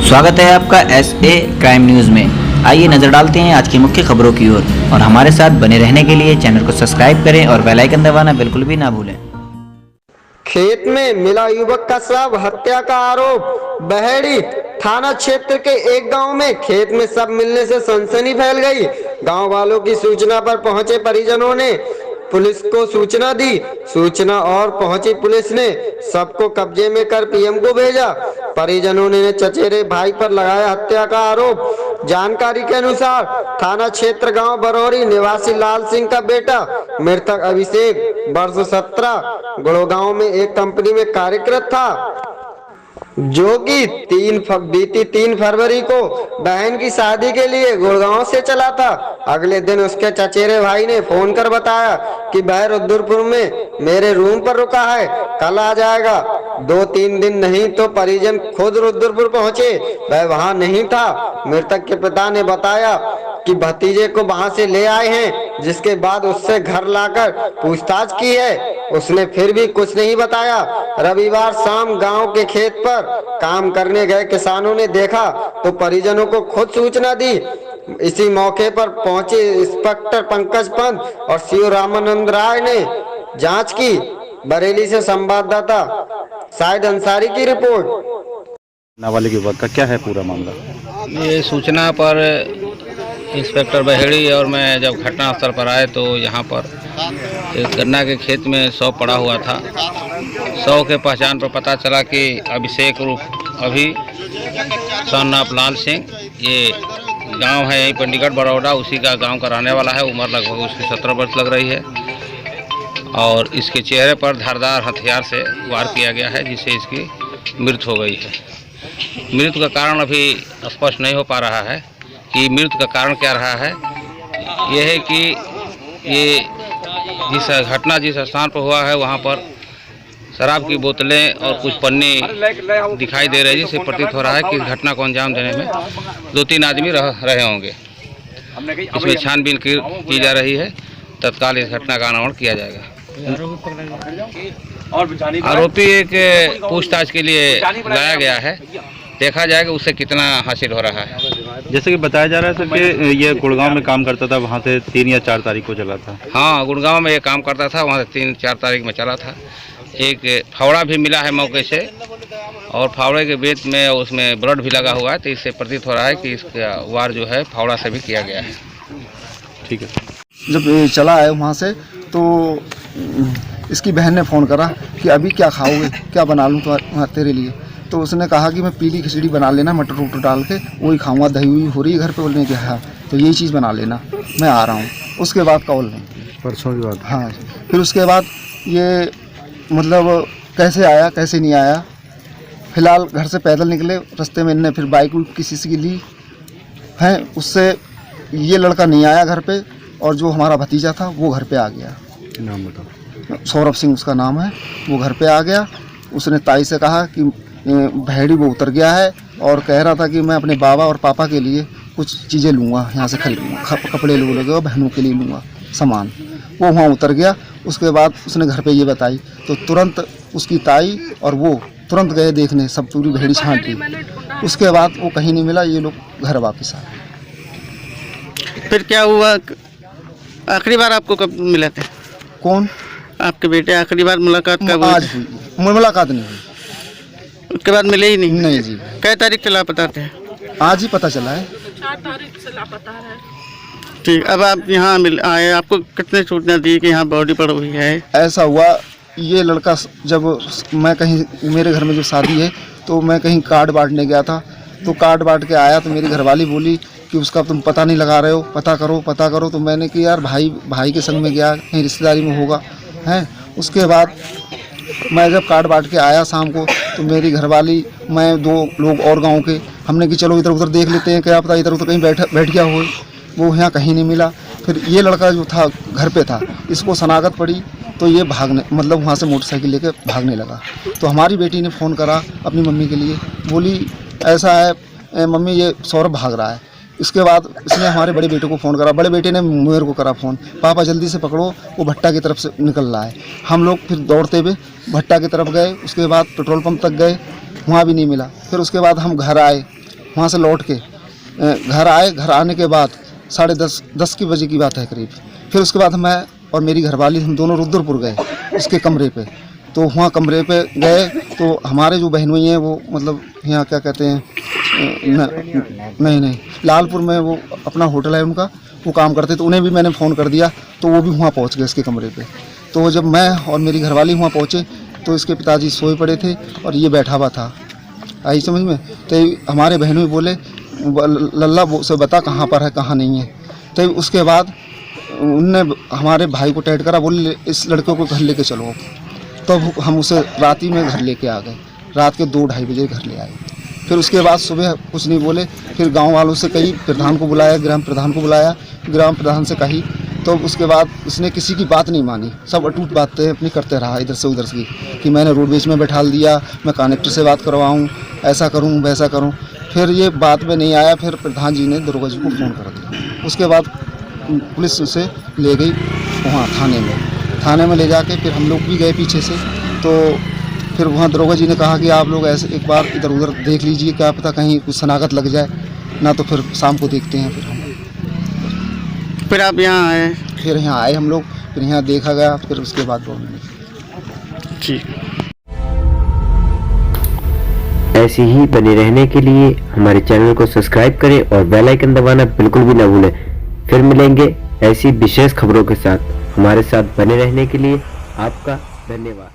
स्वागत है आपका SA क्राइम न्यूज़ में। आइए नजर डालते हैं आज की मुख्य खबरों की ओर और हमारे साथ बने रहने के लिए चैनल को सब्सक्राइब करें और बेल आइकन दबाना बिल्कुल भी ना भूलें। खेत में मिला युवक का शव, हत्या का आरोप। बहेड़ी थाना क्षेत्र के एक गांव में खेत में शव मिलने से सनसनी फैल गई। गांव वालों की सूचना पर पहुंचे परिजनों ने पुलिस को सूचना दी। सूचना और पहुंची पुलिस ने शव को कब्जे में कर PM को भेजा। परिजनों ने चचेरे भाई पर लगाया हत्या का आरोप। जानकारी के अनुसार थाना क्षेत्र गांव बरौरी निवासी लाल सिंह का बेटा मृतक अभिषेक वर्ष 17 गुड़गांव में एक कंपनी में कार्यरत था, जो कि बीती 3 फरवरी को बहन की शादी के लिए गुड़गांव से चला था। अगले दिन उसके चचेरे भाई ने फोन कर बताया कि वह रुद्रपुर में मेरे रूम पर रुका है, कल आ जाएगा। 2-3 दिन नहीं तो परिजन खुद रुद्रपुर पहुंचे, वह वहां नहीं था। मृतक के पिता ने बताया कि भतीजे को वहां से ले आए हैं, जिसके बाद उससे घर लाकर पूछताछ की है। उसने फिर भी कुछ नहीं बताया। रविवार शाम गांव के खेत पर काम करने गए किसानों ने देखा तो परिजनों को खुद सूचना दी। इसी मौके पर पहुंचे इंस्पेक्टर पंकज पंत और CO रामानंद राय ने जांच की। बरेली से संवाददाता शाहिद अंसारी की रिपोर्ट। नाबालिग युवक का क्या है पूरा मामला? ये सूचना पर इंस्पेक्टर बहेड़ी और मैं जब घटनास्थल पर आए तो यहाँ पर एक गन्ना के खेत में शव पड़ा हुआ था। शव के पहचान पर पता चला कि अभिषेक उर्फ अभी सन ऑफ लाल सिंह, ये गांव है यहीं पंडीगढ़ बड़ौदा, उसी का गांव का रहने वाला है। उम्र लगभग उसकी 17 वर्ष लग रही है और इसके चेहरे पर धारदार हथियार से वार किया गया है, जिससे इसकी मृत्यु हो गई है। मृत्यु का कारण अभी स्पष्ट नहीं हो पा रहा है कि मृत्यु का कारण क्या रहा है। यह है कि ये जिस घटना जिस स्थान पर हुआ है वहाँ पर शराब की बोतलें और कुछ पन्नी दिखाई दे रही है, जिससे प्रतीत हो रहा है कि इस घटना को अंजाम देने में 2-3 आदमी रहे होंगे। इसमें छानबीन की जा रही है, तत्काल इस घटना का अनावरण किया जाएगा। आरोपी एक पूछताछ के लिए लाया गया है, देखा जाएगा उससे कितना हासिल हो रहा है। जैसे कि बताया जा रहा है सर कि ये गुड़गांव में काम करता था, वहाँ से 3 या 4 तारीख को चला था। हाँ, गुड़गांव में ये काम करता था, वहाँ से 3-4 तारीख में चला था। एक फावड़ा भी मिला है मौके से और फावड़े के बेत में उसमें ब्लड भी लगा हुआ है, तो इससे प्रतीत हो रहा है कि इसका वार जो है फावड़ा से भी किया गया है। ठीक है। जब चला है वहाँ से तो इसकी बहन ने फ़ोन करा कि अभी क्या खाओगे, क्या बना लूँ तेरे लिए। तो उसने कहा कि मैं पीली खिचड़ी बना लेना, मटर उटर डाल के वही खाऊंगा, दही हुई हो रही है घर पे। बोलने क्या है तो यही चीज़ बना लेना, मैं आ रहा हूँ। उसके बाद कॉल नहीं, परसों की बात। हाँ, फिर उसके बाद ये मतलब कैसे आया कैसे नहीं आया। फ़िलहाल घर से पैदल निकले, रास्ते में इनने फिर बाइक किसी से ली है, उससे ये लड़का नहीं आया घर पे और जो हमारा भतीजा था वो घर पे आ गया। नाम बताओ। सौरभ सिंह उसका नाम है। वो घर पे आ गया। उसने ताई से कहा कि बहेड़ी वो उतर गया है और कह रहा था कि मैं अपने बाबा और पापा के लिए कुछ चीज़ें लूँगा, यहाँ से खरीदूँगा, कपड़े लूँगा, बहनों के लिए लूँगा सामान। वो वहाँ उतर गया। उसके बाद उसने घर पे ये बताई तो तुरंत उसकी ताई और वो तुरंत गए देखने, सब पूरी बहेड़ी छांट ली। उसके बाद वो कहीं नहीं मिला, ये लोग घर वापस आ गए। फिर क्या हुआ? आखिरी बार आपको कब मिले थे? कौन? आपके बेटे आखिरी बार मुलाकात कब हुई? आज हुई, मुलाकात नहीं हुई। उसके बाद मिले ही नहीं? नहीं जी। कै तारीख से लापता थे? आज ही पता चला है। 4 तारीख से लापता है। ठीक, अब आप यहाँ मिल आए, आपको कितने सूचना दी कि यहाँ बॉडी पड़ हुई है? ऐसा हुआ, ये लड़का जब मैं कहीं, मेरे घर में जो शादी है तो मैं कहीं कार्ड बांटने गया था, तो कार्ड बांट के आया तो मेरी घरवाली बोली कि उसका तुम पता नहीं लगा रहे हो, पता करो। तो मैंने कि यार भाई के संग में गया, कहीं रिश्तेदारी में होगा हैं। उसके बाद मैं जब कार्ड बांट के आया शाम को तो मेरी घरवाली, मैं 2 लोग और गांव के, हमने कि चलो इधर उधर देख लेते हैं, क्या पता इधर उधर कहीं बैठ गया हो। वो यहाँ कहीं नहीं मिला। फिर ये लड़का जो था घर पे था, इसको शनाख्त पड़ी तो ये भागने, मतलब वहाँ से मोटरसाइकिल लेकर भागने लगा। तो हमारी बेटी ने फ़ोन करा अपनी मम्मी के लिए, बोली ऐसा है मम्मी, ये सौरभ भाग रहा है। इसके बाद इसने हमारे बड़े बेटे को फ़ोन करा, बड़े बेटे ने मेरे को करा फ़ोन, पापा जल्दी से पकड़ो, वो भट्टा की तरफ से निकल रहा है। हम लोग फिर दौड़ते हुए भट्टा की तरफ गए। उसके बाद पेट्रोल पंप तक गए, वहाँ भी नहीं मिला। फिर उसके बाद हम घर आए वहाँ से लौट के घर आए। घर आने के बाद 10:30 की बजे की बात है करीब। फिर उसके बाद मैं और मेरी घरवाली हम दोनों रुद्रपुर गए उसके कमरे पे। तो वहाँ कमरे पे गए तो हमारे जो बहनोई हैं वो मतलब यहाँ क्या कहते हैं नहीं लालपुर में वो अपना होटल है उनका, वो काम करते। तो उन्हें भी मैंने फ़ोन कर दिया तो वो भी वहाँ पहुँच गए इसके कमरे पे। तो जब मैं और मेरी घरवाली वहाँ पहुँचे तो इसके पिताजी सोए पड़े थे और ये बैठा हुआ था। आई समझ में? तो हमारे बहनों बोले लल्ला से बता कहाँ पर है कहाँ नहीं है। तो उसके बाद उनने हमारे भाई को टाइट करा, बोले इस लड़के को घर लेके चलो। तब तो हम उसे रात ही में घर लेके आ गए। रात के 2-2:30 बजे घर ले आए। फिर उसके बाद सुबह कुछ नहीं बोले। फिर गांव वालों से कही, प्रधान को बुलाया, ग्राम प्रधान को बुलाया, ग्राम प्रधान से कही। तो उसके बाद उसने किसी की बात नहीं मानी। सब अटूट बातें अपनी करते रहा इधर से उधर से कि मैंने रोडवेज में बैठा दिया, मैं कनेक्टर से बात करवाऊँ, ऐसा करूँ वैसा करूँ। फिर ये बात में नहीं आया। फिर प्रधान जी ने दरोगा जी को फ़ोन कर दिया। उसके बाद पुलिस उसे ले गई वहाँ थाने में ले जाके फिर हम लोग भी गए पीछे से। तो फिर वहाँ दरोगा जी ने कहा कि आप लोग ऐसे एक बार इधर उधर देख लीजिए, क्या पता कहीं कुछ शनाख्त लग जाए ना, तो फिर शाम को देखते हैं। फिर आप यहाँ आए? फिर यहाँ आए हम लोग, फिर यहाँ देखा गया, फिर उसके बाद ठीक। ऐसी ही बने रहने के लिए हमारे चैनल को सब्सक्राइब करें और बेल आइकन दबाना बिल्कुल भी ना भूलें। फिर मिलेंगे ऐसी विशेष खबरों के साथ। हमारे साथ बने रहने के लिए आपका धन्यवाद।